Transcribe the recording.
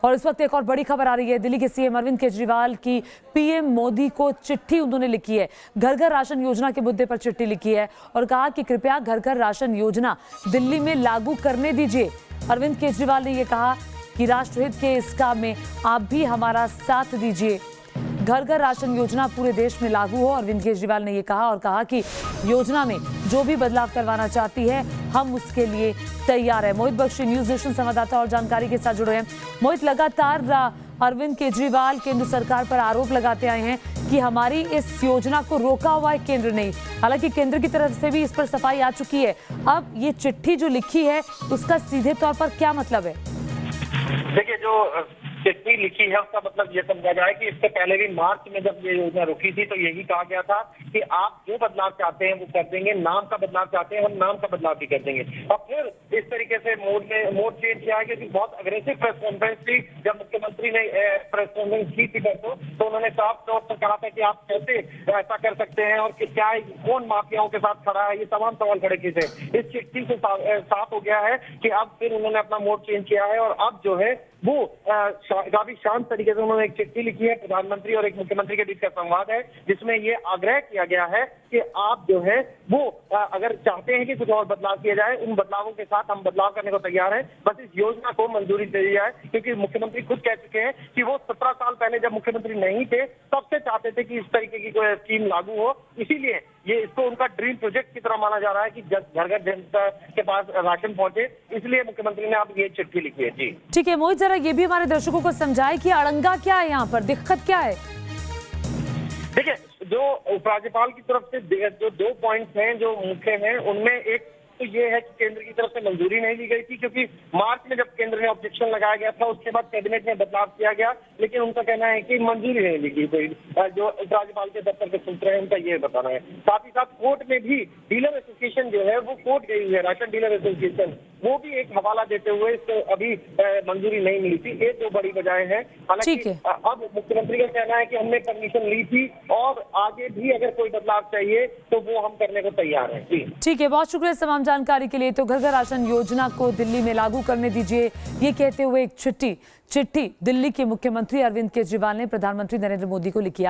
और इस वक्त एक और बड़ी खबर आ रही है। दिल्ली के सीएम अरविंद केजरीवाल की पीएम मोदी को चिट्ठी उन्होंने लिखी है। घर घर राशन योजना के मुद्दे पर चिट्ठी लिखी है और कहा कि कृपया घर घर राशन योजना दिल्ली में लागू करने दीजिए। अरविंद केजरीवाल ने यह कहा कि राष्ट्रहित के इस काम में आप भी हमारा साथ दीजिए। घर घर राशन योजना पूरे देश में लागू हो, अरविंद केजरीवाल ने यह कहा और कहा कि योजना में जो भी बदलाव करवाना चाहती है हम उसके लिए तैयार है। मोहित बख्शी न्यूज नेशन संवाददाता और जानकारी के साथ जुड़े हैं। मोहित, लगातार अरविंद केजरीवाल केंद्र सरकार पर आरोप लगाते आए हैं कि हमारी इस योजना को रोका हुआ है केंद्र ने। हालांकि केंद्र की तरफ से भी इस पर सफाई आ चुकी है। अब ये चिट्ठी जो लिखी है उसका सीधे तौर पर क्या मतलब है? देखिए, जो चिट्ठी लिखी है उसका मतलब ये समझा जाए कि इससे पहले भी मार्च में जब ये योजना रुकी थी तो यही कहा गया था कि आप जो बदलाव चाहते हैं वो कर देंगे, नाम का बदलाव चाहते हैं हम नाम का बदलाव भी कर देंगे। और फिर इस तरीके से मोड चेंज किया है कि बहुत अग्रेसिव प्रेस कॉन्फ्रेंस थी। जब मुख्यमंत्री ने प्रेस कॉन्फ्रेंस की थी तो उन्होंने साफ तौर पर कहा था कि आप कैसे ऐसा कर सकते हैं और कि क्या कौन माफियाओं के साथ खड़ा है, ये तमाम सवाल खड़े किए थे। इस चिट्ठी से साफ हो गया है कि अब फिर उन्होंने अपना मोड चेंज किया है और अब जो है वो काफी शांत तरीके से उन्होंने एक चिट्ठी लिखी है। प्रधानमंत्री और एक मुख्यमंत्री के बीच का संवाद है जिसमें ये आग्रह किया गया है कि आप जो है वो अगर चाहते हैं कि कुछ और बदलाव किया जाए, उन बदलावों के साथ हम बदलाव करने को तैयार हैं। बस इस योजना को मंजूरी दे दी जाए, क्योंकि मुख्यमंत्री खुद कह चुके हैं कि वो 17 साल पहले जब मुख्यमंत्री नहीं थे तब से चाहते थे कि इस तरीके की कोई स्कीम लागू हो। इसीलिए ये इसको उनका ड्रीम प्रोजेक्ट की तरह माना जा रहा है कि घर घर जनता के पास राशन पहुंचे। इसलिए मुख्यमंत्री ने अब ये चिट्ठी लिखी है। जी ठीक है मोहित, जरा ये भी हमारे दर्शकों को समझाए कि अड़ंगा क्या है, यहाँ पर दिक्कत क्या है? देखिए, जो उपराज्यपाल की तरफ से जो 2 पॉइंट्स हैं जो मुख्य हैं, उनमें एक तो ये है कि केंद्र की तरफ से मंजूरी नहीं दी गई थी, क्योंकि मार्च में जब केंद्र में ऑब्जेक्शन लगाया गया था उसके बाद कैबिनेट में बदलाव किया गया, लेकिन उनका कहना है कि मंजूरी नहीं दी गई। कोई जो उपराज्यपाल के दफ्तर के सूत्र हैं उनका ये बताना है। साथ ही साथ कोर्ट में भी डीलर एसोसिएशन जो है वो कोर्ट गई हुई है, राशन डीलर एसोसिएशन, वो भी एक हवाला देते हुए इसको अभी मंजूरी नहीं मिली थी। ये 2 बड़ी वजहें हैं। हालांकि अब मुख्यमंत्री का कहना है कि हमने परमिशन ली थी और आगे भी अगर कोई बदलाव चाहिए तो वो हम करने को तैयार हैं। जी ठीक है, बहुत शुक्रिया तमाम जानकारी के लिए। तो घर घर राशन योजना को दिल्ली में लागू करने दीजिए, ये कहते हुए एक चिट्ठी दिल्ली के मुख्यमंत्री अरविंद केजरीवाल ने प्रधानमंत्री नरेंद्र मोदी को लिखी।